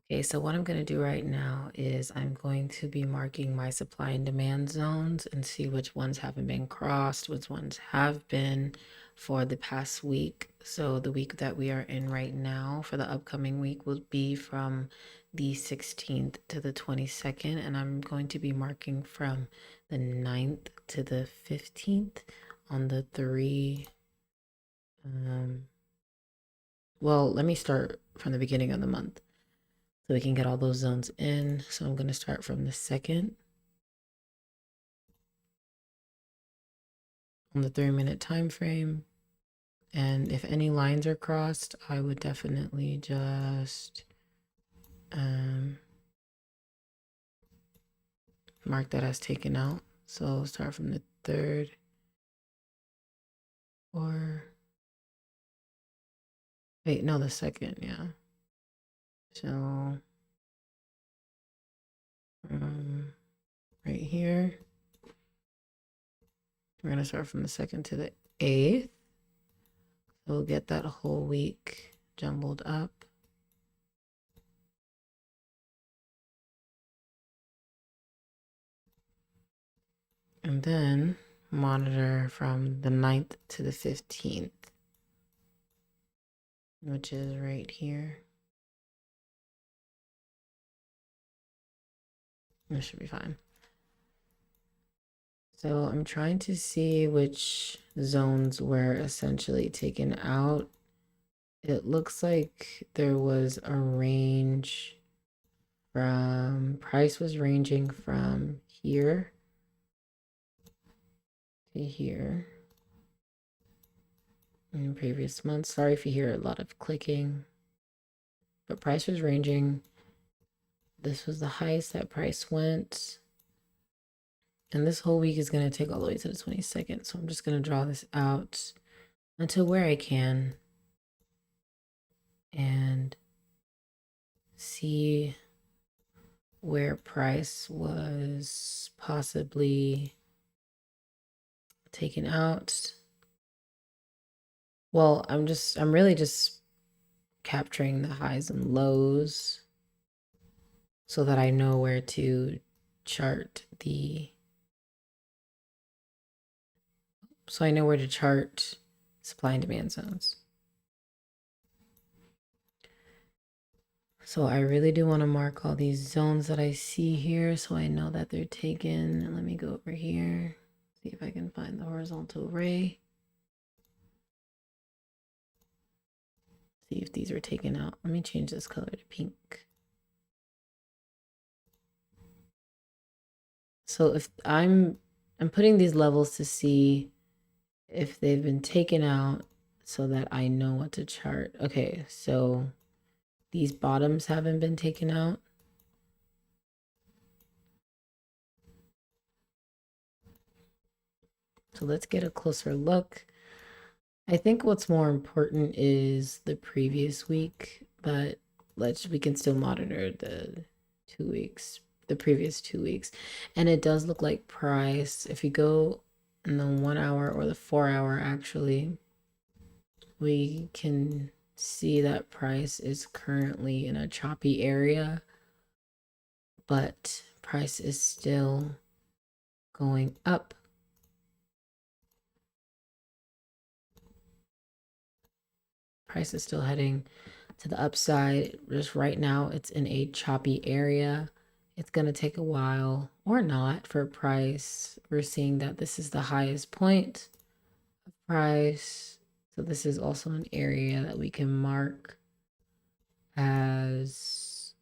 Okay, so what I'm going to do right now is I'm going to be marking my supply and demand zones and see which ones haven't been crossed, which ones have been for the past week. So the week that we are in right now for the upcoming week will be from the 16th to the 22nd, and I'm going to be marking from the 9th to the 15th on the three. Well, let me start from the beginning of the month so we can get all those zones in. So I'm going to start from the 2nd on the 3-minute time frame. And if any lines are crossed, I would definitely just mark that as taken out. So start from the 3rd, or wait, no, the 2nd, yeah. So right here, we're going to start from the 2nd to the 8th. We'll get that whole week jumbled up. And then monitor from the 9th to the 15th, which is right here. This should be fine. So I'm trying to see which zones were essentially taken out. It looks like there was a range from, price was ranging from here to here in previous months. Sorry if you hear a lot of clicking, but price was ranging. This was the highest that price went. And this whole week is going to take all the way to the 22nd. So I'm just going to draw this out until where I can and see where price was possibly taken out. Well, I'm really just capturing the highs and lows so that I know where to chart supply and demand zones. So I really do want to mark all these zones that I see here so I know that they're taken. And let me go over here, see if I can find the horizontal ray. See if these are taken out. Let me change this color to pink. So if I'm putting these levels to see if they've been taken out so that I know what to chart. Okay, so these bottoms haven't been taken out. So let's get a closer look. I think what's more important is the previous week, but we can still monitor the 2 weeks, the previous 2 weeks. And it does look like price, if you go in the 1 hour or the 4 hour, actually, we can see that price is currently in a choppy area, but price is still going up. Price is still heading to the upside. Just right now, it's in a choppy area. It's going to take a while or not for price. We're seeing that this is the highest point of price. So this is also an area that we can mark as,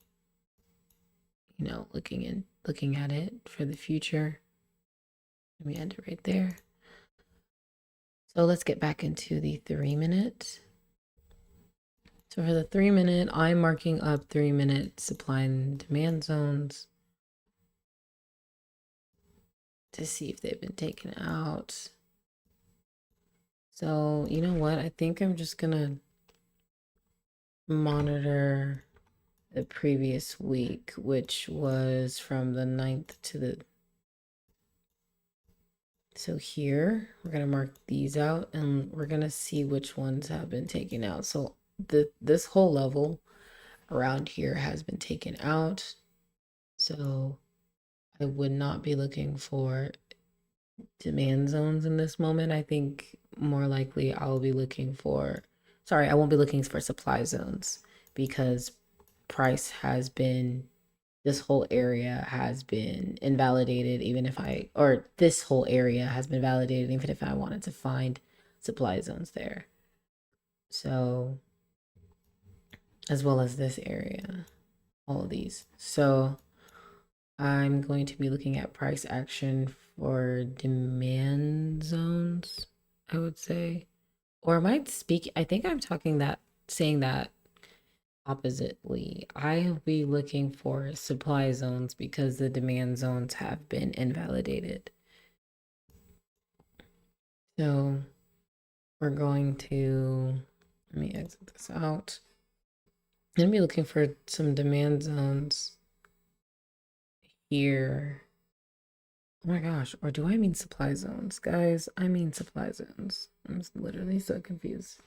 you know, looking at it for the future. Let me end it right there. So let's get back into the 3-minute. So for the 3-minute, I'm marking up 3-minute supply and demand zones to see if they've been taken out. So you know what? I think I'm just gonna monitor the previous week, which was from the 9th to the... So here, we're gonna mark these out and we're gonna see which ones have been taken out. So this whole level, around here has been taken out. So I would not be looking for demand zones in this moment. I think more likely I'll be looking for, sorry, I won't be looking for supply zones because price has been, this whole area has been invalidated, even if I, or this whole area has been validated, even if I wanted to find supply zones there. So, as well as this area, all of these. So, I'm going to be looking at price action for demand zones, I would say. Or am I speaking? I think I'm saying that oppositely. I'll be looking for supply zones because the demand zones have been invalidated. So we're going to, let me exit this out. I'm going to be looking for some demand zones here. Oh my gosh, or do I mean supply zones? Guys, I mean supply zones. I'm literally so confused.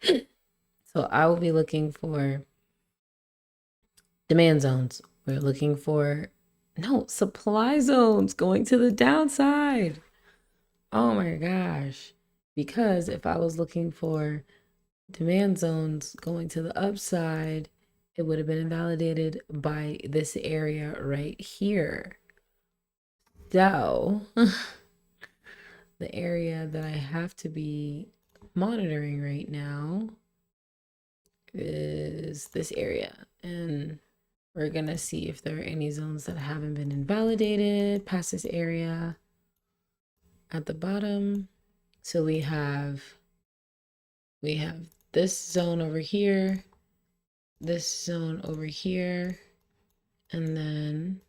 So I will be looking for demand zones. We're looking for, no, supply zones going to the downside. Oh my gosh. Because if I was looking for demand zones going to the upside, it would have been invalidated by this area right here. So the area that I have to be monitoring right now is this area. And we're gonna see if there are any zones that haven't been invalidated past this area at the bottom. So we have this zone over here, this zone over here, and then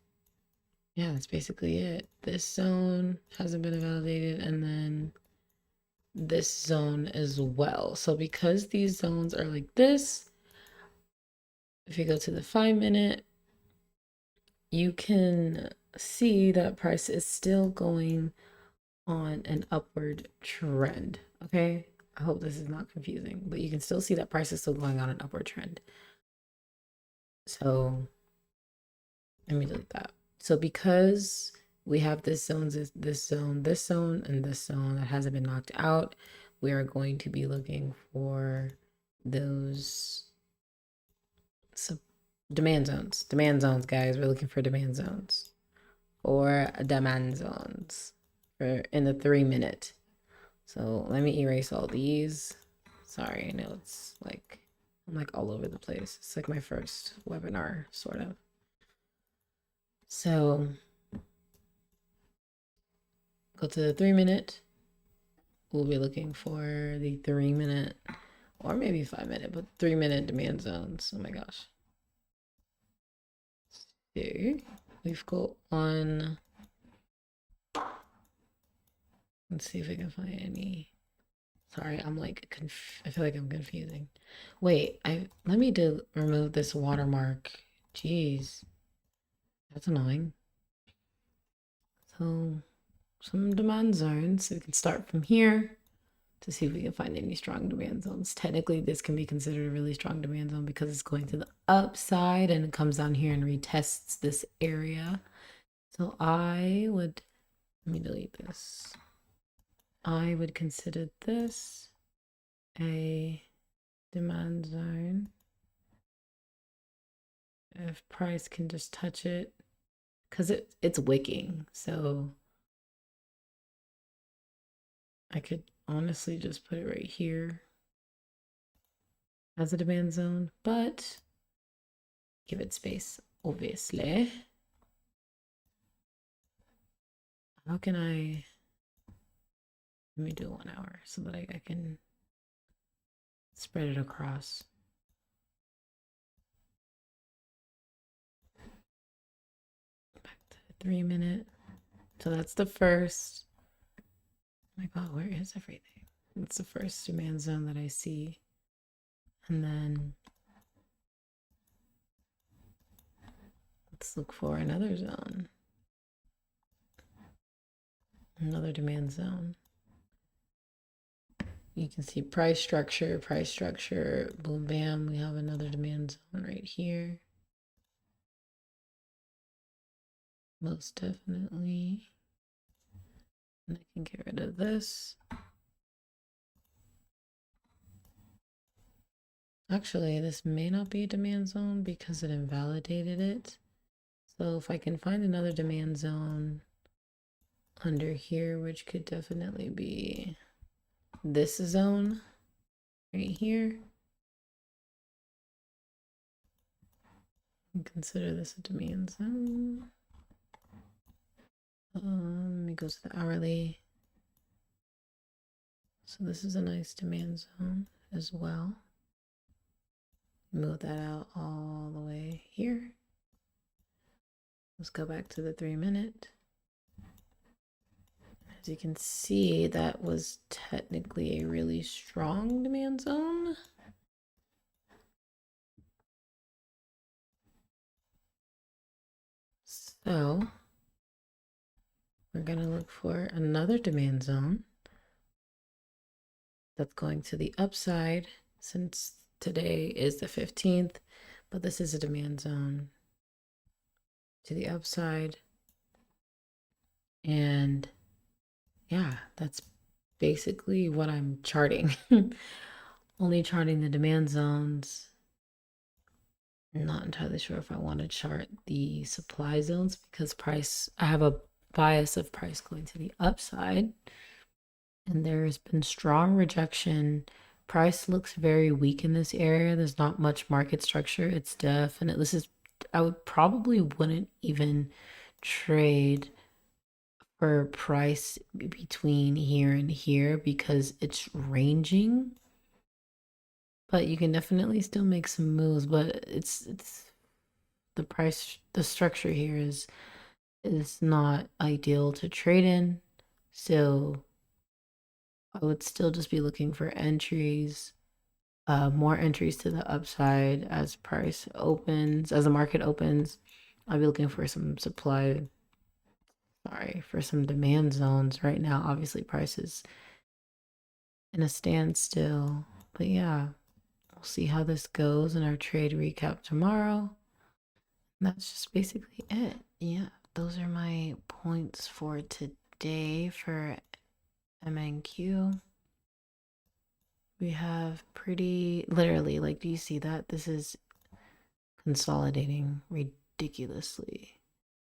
yeah, that's basically it. This zone hasn't been invalidated, and then this zone as well. So because these zones are like this, if you go to the 5-minute, you can see that price is still going on an upward trend. Okay, I hope this is not confusing, but you can still see that price is still going on an upward trend. So let me delete that. So because we have this zone, this zone, this zone, and this zone that hasn't been knocked out, we are going to be looking for those demand zones. Demand zones, guys. We're looking for demand zones. Or demand zones for in the 3-minute. So let me erase all these. Sorry, I know it's like I'm like all over the place. It's like my first webinar, sort of. So go to the 3-minute. We'll be looking for the 3-minute or maybe 5-minute, but 3-minute demand zones. Oh my gosh. So we've got one. Let's see if we can find any. Sorry, I'm like I feel like I'm confusing. Wait, let me remove this watermark. Jeez, that's annoying. So some demand zones. So we can start from here to see if we can find any strong demand zones. Technically, this can be considered a really strong demand zone because it's going to the upside and it comes down here and retests this area. So I would, let me delete this. I would consider this a demand zone. If price can just touch it, because it's wicking, so I could honestly just put it right here as a demand zone, but give it space, obviously. How can let me do 1 hour so that I can spread it across. Back to the 3-minute. So that's the first. Oh my God, where is everything? It's the first demand zone that I see. And then let's look for another zone. Another demand zone. you can see price structure, boom, bam. We have another demand zone right here. Most definitely. And I can get rid of this. Actually, this may not be a demand zone because it invalidated it. So if I can find another demand zone under here, which could definitely be this zone right here. Consider this a demand zone. Let me go to the hourly. So this is a nice demand zone as well. Move that out all the way here. Let's go back to the 3-minute. As you can see, that was technically a really strong demand zone. So we're going to look for another demand zone that's going to the upside, since today is the 15th, but this is a demand zone to the upside. And yeah, that's basically what I'm charting. Only charting the demand zones. I'm not entirely sure if I want to chart the supply zones because I have a bias of price going to the upside. And there's been strong rejection. Price looks very weak in this area. There's not much market structure. It's definitely, I would probably wouldn't even trade for price between here and here because it's ranging. But you can definitely still make some moves, but it's the structure here is not ideal to trade in. So I would still just be looking for entries, more entries to the upside as price opens, as the market opens. I'll be looking for some for some demand zones. Right now, obviously price is in a standstill, but yeah, we'll see how this goes in our trade recap tomorrow. That's just basically it. Yeah, those are my points for today for MNQ. We have pretty literally, like, do you see that? This is consolidating ridiculously.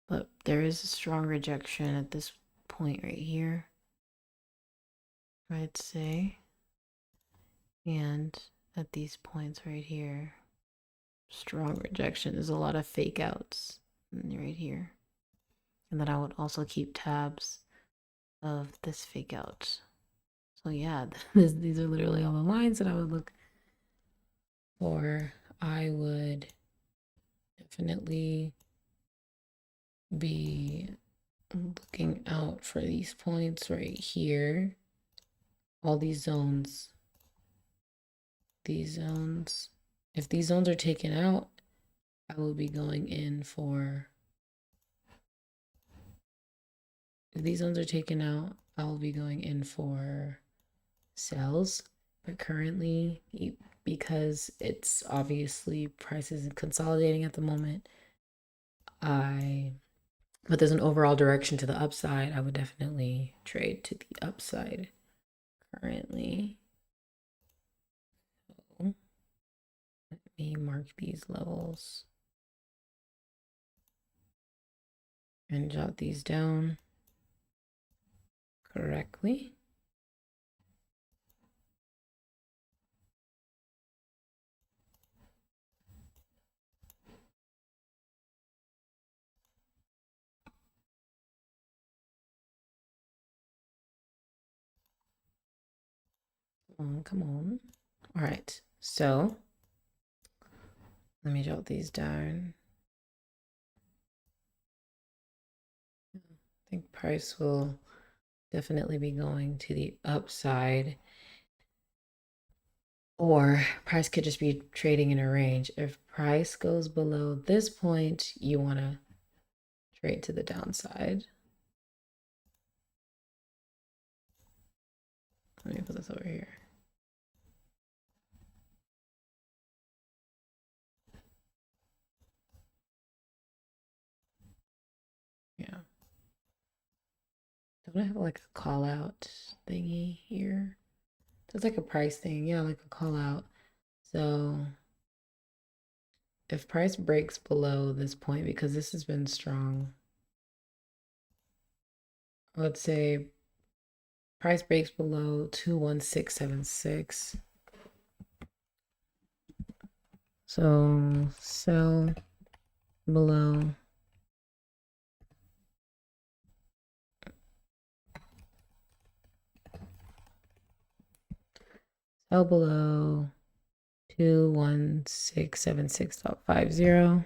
But there is a strong rejection at this point right here, I'd say. And at these points right here, strong rejection. There's a lot of fake outs right here. And then I would also keep tabs of this fake out. So yeah, these are literally all the lines that I would look for. I would definitely be looking out for these points right here. All these zones. These zones. If these zones are taken out, I will be going in for. If these zones are taken out, I will be going in for sells. But currently, because it's obviously prices consolidating at the moment, but there's an overall direction to the upside, I would definitely trade to the upside currently. So let me mark these levels and jot these down correctly. Come on. All right, so let me jot these down. I think price will definitely be going to the upside, or price could just be trading in a range. If price goes below this point, you want to trade to the downside. Let me put this over here. Don't I have like a call out thingy here? It's like a price thing. Yeah, like a call out. So if price breaks below this point, because this has been strong, let's say price breaks below 21676. So sell below sell below 21676.50.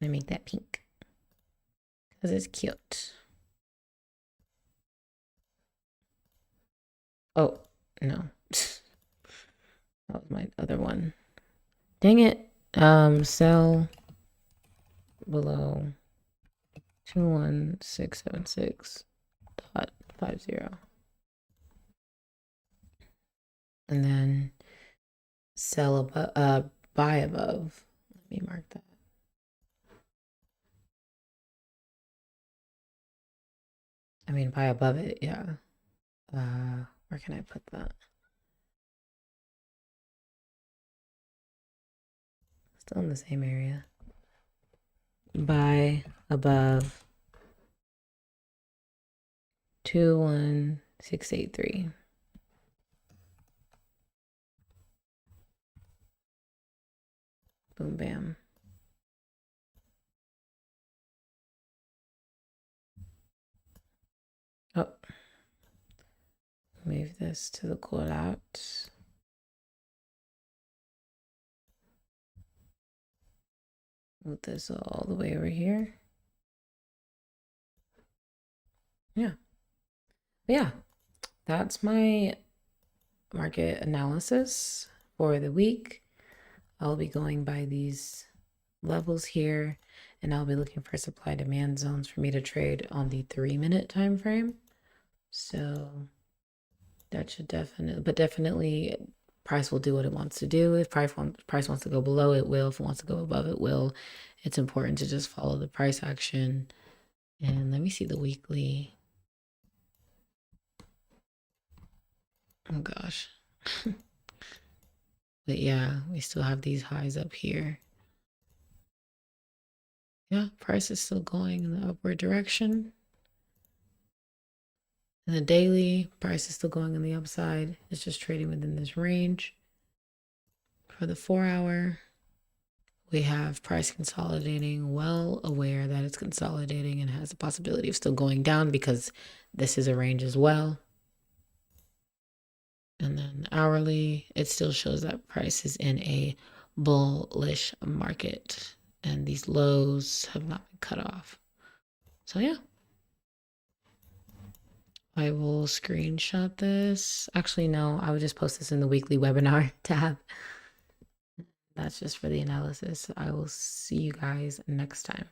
Let me make that pink because it's cute. Oh, no. That was my other one. Dang it. Sell below 21676.50. And then sell above, buy above. Let me mark that. I mean, buy above it, yeah. Where can I put that? Still in the same area. Buy above 21683. Boom, bam. Oh, move this to the call out. Move this all the way over here. Yeah. But yeah, that's my market analysis for the week. I'll be going by these levels here, and I'll be looking for supply demand zones for me to trade on the 3-minute time frame. So that should definitely price will do what it wants to do. If price wants to go below, it will. If it wants to go above, it will. It's important to just follow the price action. And let me see the weekly. Oh gosh. But yeah, we still have these highs up here. Yeah, price is still going in the upward direction. And the daily price is still going on the upside. It's just trading within this range. For the 4-hour, we have price consolidating, well aware that it's consolidating and has the possibility of still going down because this is a range as well. And then hourly, it still shows that price is in a bullish market and these lows have not been cut off. So yeah. I will screenshot this. Actually, no, I would just post this in the weekly webinar tab. That's just for the analysis. I will see you guys next time.